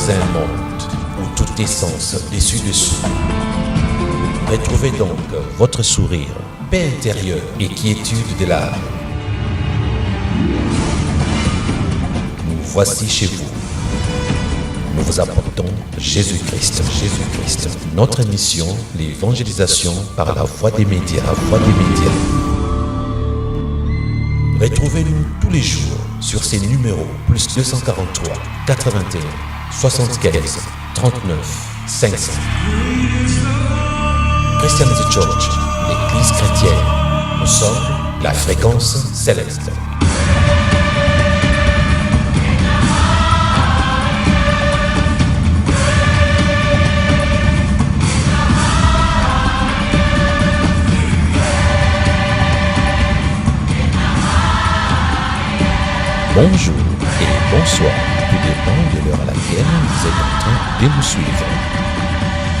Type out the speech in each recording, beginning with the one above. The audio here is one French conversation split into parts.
dans un monde où tout est sens dessus-dessous. Retrouvez donc votre sourire, paix intérieure et quiétude de l'âme. Nous voici chez vous. Nous vous apportons Jésus-Christ. Notre mission, l'évangélisation par la voie des médias. Retrouvez-nous tous les jours sur ces numéros +243 81 75 39 500. Christianity Church, l'église chrétienne. Nous sommes la fréquence céleste. Bonjour et bonsoir, tout dépend de l'heure à laquelle vous êtes en train de nous suivre.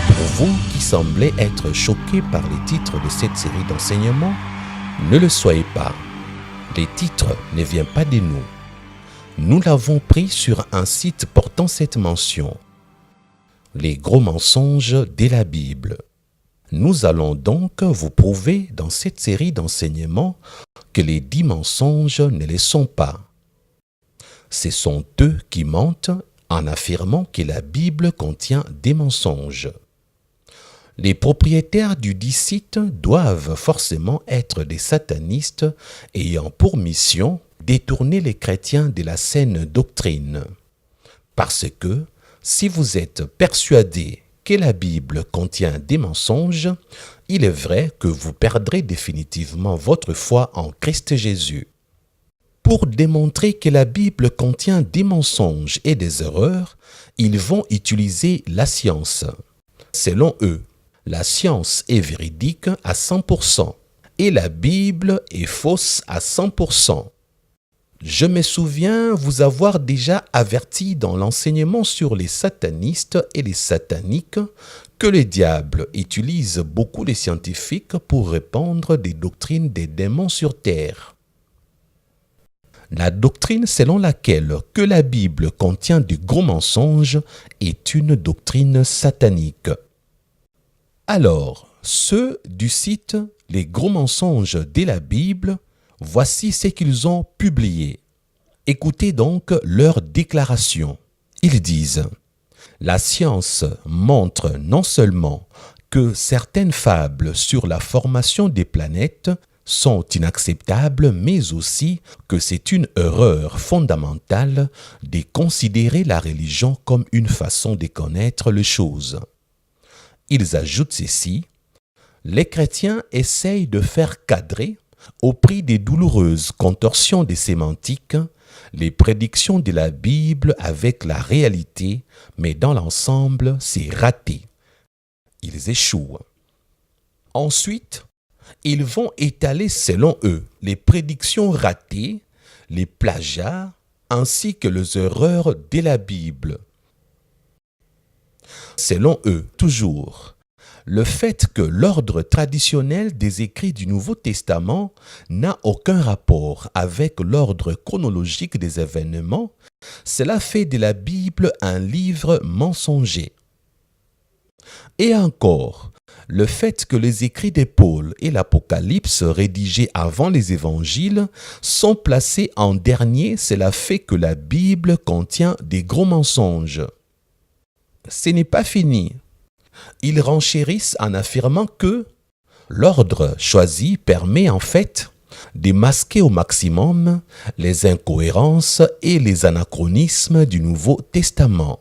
Pour vous qui semblez être choqués par les titres de cette série d'enseignements, ne le soyez pas. Les titres ne viennent pas de nous. Nous l'avons pris sur un site portant cette mention. Les gros mensonges de la Bible. Nous allons donc vous prouver dans cette série d'enseignements que les 10 mensonges ne le sont pas. Ce sont eux qui mentent en affirmant que la Bible contient des mensonges. Les propriétaires du dit site doivent forcément être des satanistes ayant pour mission détourner les chrétiens de la saine doctrine. Parce que si vous êtes persuadés que la Bible contient des mensonges, il est vrai que vous perdrez définitivement votre foi en Christ Jésus. Pour démontrer que la Bible contient des mensonges et des erreurs, ils vont utiliser la science. Selon eux, la science est véridique à 100% et la Bible est fausse à 100%. Je me souviens vous avoir déjà averti dans l'enseignement sur les satanistes et les sataniques que le diable utilise beaucoup les scientifiques pour répandre des doctrines des démons sur terre. La doctrine selon laquelle que la Bible contient de gros mensonges est une doctrine satanique. Alors, ceux du site Les gros mensonges de la Bible, voici ce qu'ils ont publié. Écoutez donc leur déclaration. Ils disent « La science montre non seulement que certaines fables sur la formation des planètes sont inacceptables, mais aussi que c'est une erreur fondamentale de considérer la religion comme une façon de connaître les choses. » Ils ajoutent ceci, « Les chrétiens essayent de faire cadrer, au prix des douloureuses contorsions des sémantiques, les prédictions de la Bible avec la réalité, mais dans l'ensemble, c'est raté. Ils échouent. » Ensuite, ils vont étaler selon eux les prédictions ratées, les plagiats, ainsi que les erreurs de la Bible. Selon eux, toujours, le fait que l'ordre traditionnel des écrits du Nouveau Testament n'a aucun rapport avec l'ordre chronologique des événements, cela fait de la Bible un livre mensonger. Et encore, le fait que les écrits de Paul et l'Apocalypse rédigés avant les évangiles sont placés en dernier, cela fait que la Bible contient des gros mensonges. Ce n'est pas fini. Ils renchérissent en affirmant que l'ordre choisi permet en fait de masquer au maximum les incohérences et les anachronismes du Nouveau Testament.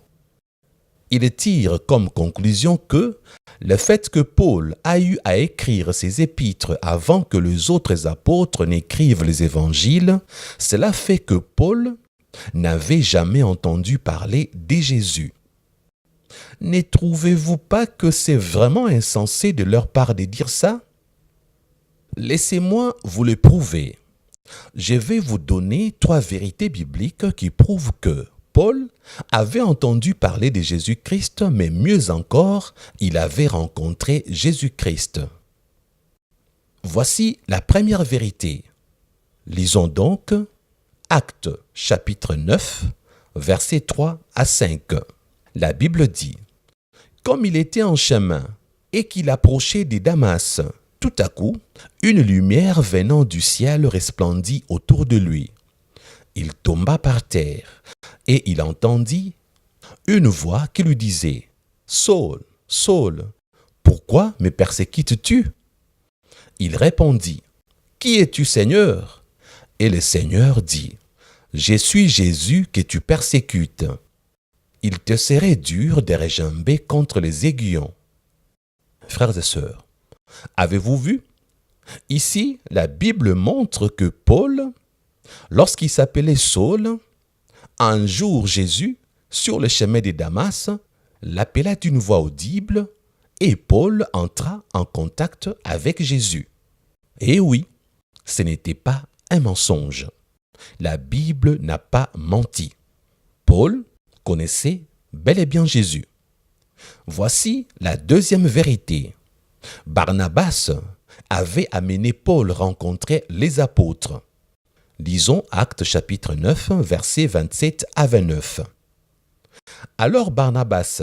Il tire comme conclusion que le fait que Paul a eu à écrire ses épîtres avant que les autres apôtres n'écrivent les évangiles, cela fait que Paul n'avait jamais entendu parler de Jésus. Ne trouvez-vous pas que c'est vraiment insensé de leur part de dire ça? Laissez-moi vous le prouver. Je vais vous donner 3 vérités bibliques qui prouvent que Paul avait entendu parler de Jésus-Christ, mais mieux encore, il avait rencontré Jésus-Christ. Voici la première vérité. Lisons donc Actes chapitre 9, versets 3 à 5. La Bible dit, « Comme il était en chemin et qu'il approchait de Damas, tout à coup, une lumière venant du ciel resplendit autour de lui. Il tomba par terre et il entendit une voix qui lui disait, « Saul, Saul, pourquoi me persécutes-tu » Il répondit, « Qui es-tu, Seigneur » Et le Seigneur dit, « Je suis Jésus que tu persécutes. Il te serait dur de regimber contre les aiguillons. » Frères et sœurs, avez-vous vu? Ici, la Bible montre que Paul, lorsqu'il s'appelait Saul, un jour Jésus, sur le chemin de Damas, l'appela d'une voix audible et Paul entra en contact avec Jésus. Et oui, ce n'était pas un mensonge. La Bible n'a pas menti. Paul connaissait bel et bien Jésus. Voici la deuxième vérité. Barnabas avait amené Paul rencontrer les apôtres. Lisons Actes chapitre 9, versets 27 à 29. Alors Barnabas,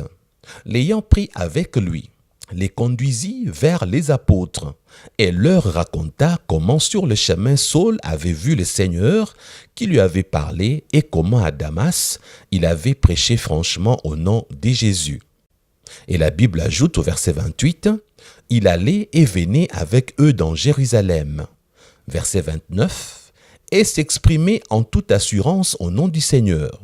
l'ayant pris avec lui, les conduisit vers les apôtres et leur raconta comment sur le chemin Saul avait vu le Seigneur qui lui avait parlé et comment à Damas il avait prêché franchement au nom de Jésus. Et la Bible ajoute au verset 28, « Il allait et venait avec eux dans Jérusalem. » Verset 29, « Et s'exprimait en toute assurance au nom du Seigneur. »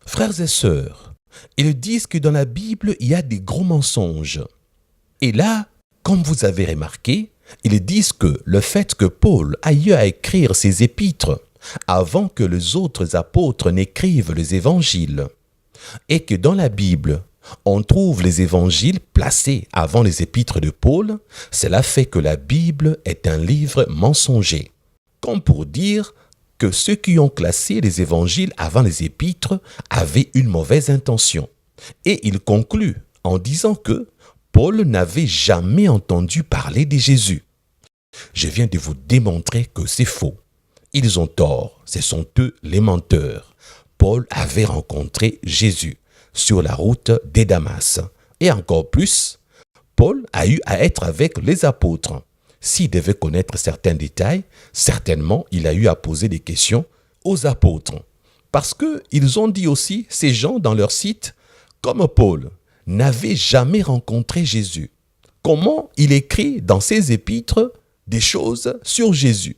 Frères et sœurs, ils disent que dans la Bible, il y a des gros mensonges. Et là, comme vous avez remarqué, ils disent que le fait que Paul ait eu à écrire ses épîtres avant que les autres apôtres n'écrivent les évangiles, et que dans la Bible, on trouve les évangiles placés avant les épîtres de Paul, cela fait que la Bible est un livre mensonger. Comme pour dire que ceux qui ont classé les évangiles avant les épîtres avaient une mauvaise intention. Et il conclut en disant que Paul n'avait jamais entendu parler de Jésus. Je viens de vous démontrer que c'est faux. Ils ont tort, ce sont eux les menteurs. Paul avait rencontré Jésus sur la route de Damas. Et encore plus, Paul a eu à être avec les apôtres. S'il devait connaître certains détails, certainement il a eu à poser des questions aux apôtres. Parce qu'ils ont dit aussi, ces gens dans leur site, comme Paul n'avait jamais rencontré Jésus. Comment il écrit dans ses épîtres des choses sur Jésus?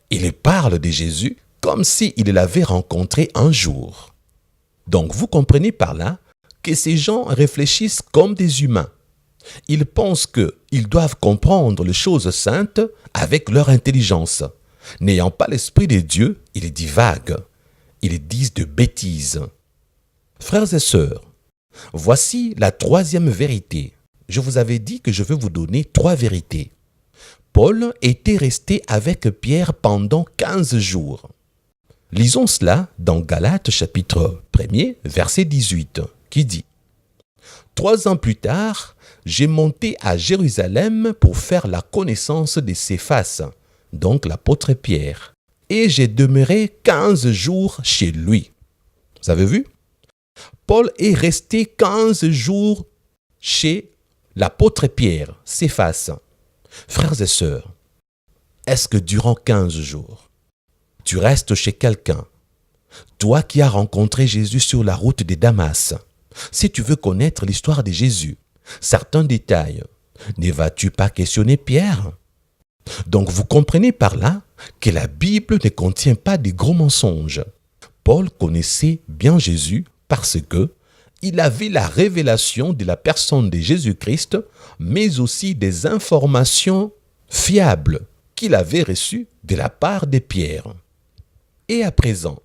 Il parle de Jésus comme s'il l'avait rencontré un jour. Donc vous comprenez par là que ces gens réfléchissent comme des humains. Ils pensent qu'ils doivent comprendre les choses saintes avec leur intelligence. N'ayant pas l'Esprit de Dieu, ils divaguent. Ils disent de bêtises. Frères et sœurs, voici la troisième vérité. Je vous avais dit que je vais vous donner 3 vérités. Paul était resté avec Pierre pendant 15 jours. Lisons cela dans Galates chapitre 1er, verset 18, qui dit « 3 ans plus tard, j'ai monté à Jérusalem pour faire la connaissance de Céphas, donc l'apôtre Pierre, et j'ai demeuré 15 jours chez lui. » Vous avez vu? Paul est resté 15 jours chez l'apôtre Pierre, Céphas. Frères et sœurs, est-ce que durant 15 jours, tu restes chez quelqu'un, toi qui as rencontré Jésus sur la route de Damas, si tu veux connaître l'histoire de Jésus, certains détails, ne vas-tu pas questionner Pierre? Donc vous comprenez par là que la Bible ne contient pas de gros mensonges. Paul connaissait bien Jésus parce que il avait la révélation de la personne de Jésus-Christ, mais aussi des informations fiables qu'il avait reçues de la part de Pierre. Et à présent,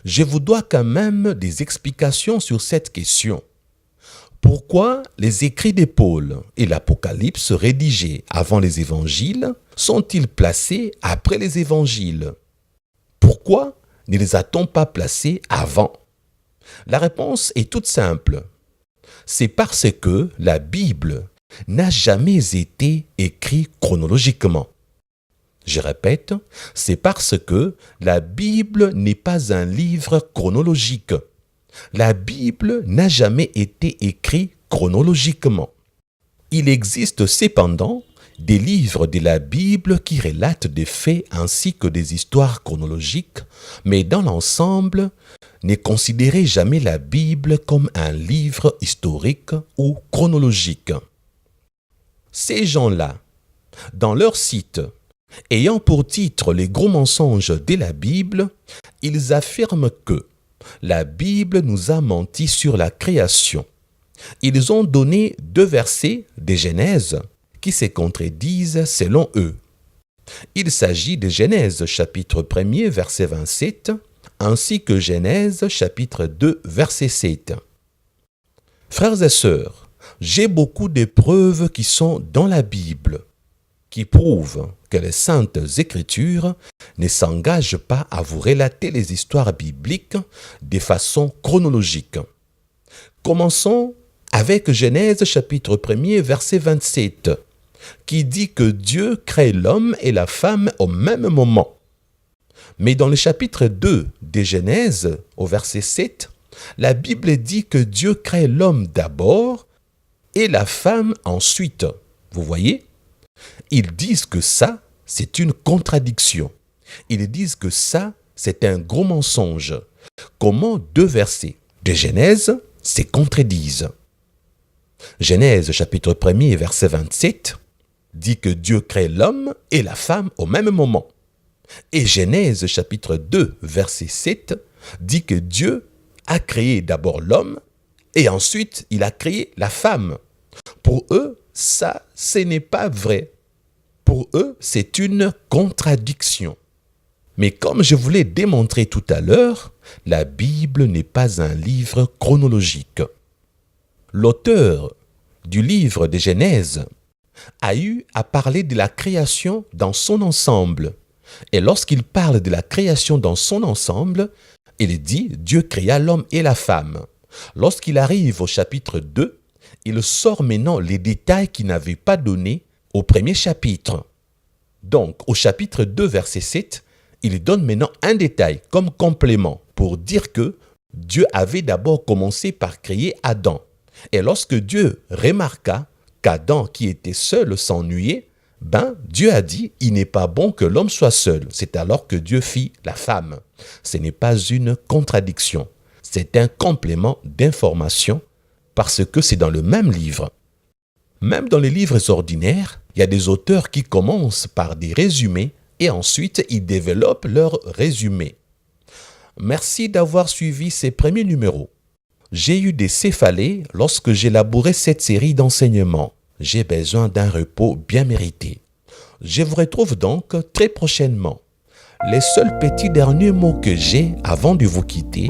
je vous dois quand même des explications sur cette question. Pourquoi les écrits de Paul et l'Apocalypse rédigés avant les évangiles sont-ils placés après les évangiles? Pourquoi ne les a-t-on pas placés avant? La réponse est toute simple. C'est parce que la Bible n'a jamais été écrite chronologiquement. Je répète, c'est parce que la Bible n'est pas un livre chronologique. La Bible n'a jamais été écrite chronologiquement. Il existe cependant des livres de la Bible qui relatent des faits ainsi que des histoires chronologiques, mais dans l'ensemble, ne considérez jamais la Bible comme un livre historique ou chronologique. Ces gens-là, dans leur site, ayant pour titre les gros mensonges de la Bible, ils affirment que la Bible nous a menti sur la création. Ils ont donné 2 versets de Genèse qui se contredisent selon eux. Il s'agit de Genèse chapitre 1er verset 27 ainsi que Genèse chapitre 2 verset 7. Frères et sœurs, j'ai beaucoup de preuves qui sont dans la Bible, qui prouvent que les Saintes Écritures ne s'engagent pas à vous relater les histoires bibliques de façon chronologique. Commençons avec Genèse chapitre 1er verset 27, qui dit que Dieu crée l'homme et la femme au même moment. Mais dans le chapitre 2 de Genèse, au verset 7, la Bible dit que Dieu crée l'homme d'abord et la femme ensuite. Vous voyez? Ils disent que ça, c'est une contradiction. Ils disent que ça, c'est un gros mensonge. Comment 2 versets de Genèse se contredisent? Genèse chapitre 1er verset 27 dit que Dieu crée l'homme et la femme au même moment. Et Genèse chapitre 2 verset 7 dit que Dieu a créé d'abord l'homme et ensuite il a créé la femme. Pour eux, ça, ce n'est pas vrai. Pour eux, c'est une contradiction. Mais comme je vous l'ai démontré tout à l'heure, la Bible n'est pas un livre chronologique. L'auteur du livre de Genèse a eu à parler de la création dans son ensemble. Et lorsqu'il parle de la création dans son ensemble, il dit « Dieu créa l'homme et la femme ». Lorsqu'il arrive au chapitre 2, il sort maintenant les détails qu'il n'avait pas donnés au premier chapitre. Donc, au chapitre 2, verset 7, il donne maintenant un détail comme complément pour dire que Dieu avait d'abord commencé par créer Adam. Et lorsque Dieu remarqua qu'Adam, qui était seul, s'ennuyait, Dieu a dit, il n'est pas bon que l'homme soit seul. C'est alors que Dieu fit la femme. Ce n'est pas une contradiction. C'est un complément d'information parce que c'est dans le même livre. Même dans les livres ordinaires, il y a des auteurs qui commencent par des résumés et ensuite ils développent leur résumé. Merci d'avoir suivi ces premiers numéros. J'ai eu des céphalées lorsque j'élaborais cette série d'enseignements. J'ai besoin d'un repos bien mérité. Je vous retrouve donc très prochainement. Les seuls petits derniers mots que j'ai avant de vous quitter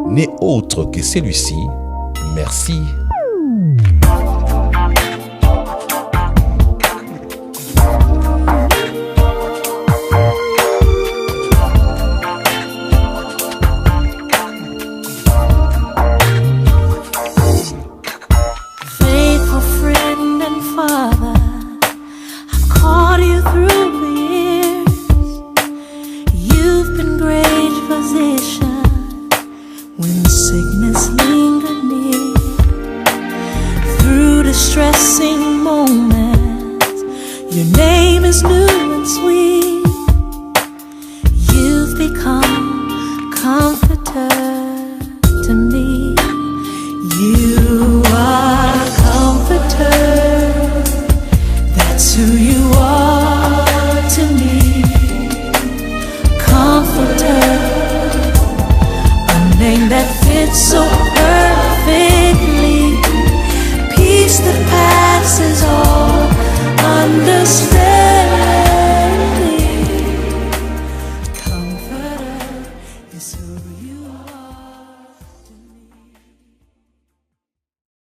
n'est autre que celui-ci. Merci. Sickness lingered near through distressing moments. Your name is new and sweet. You've become comforter to me. You are comforter. That's who you are to me. Comforter. Name that fits so perfectly, peace that passes all understanding.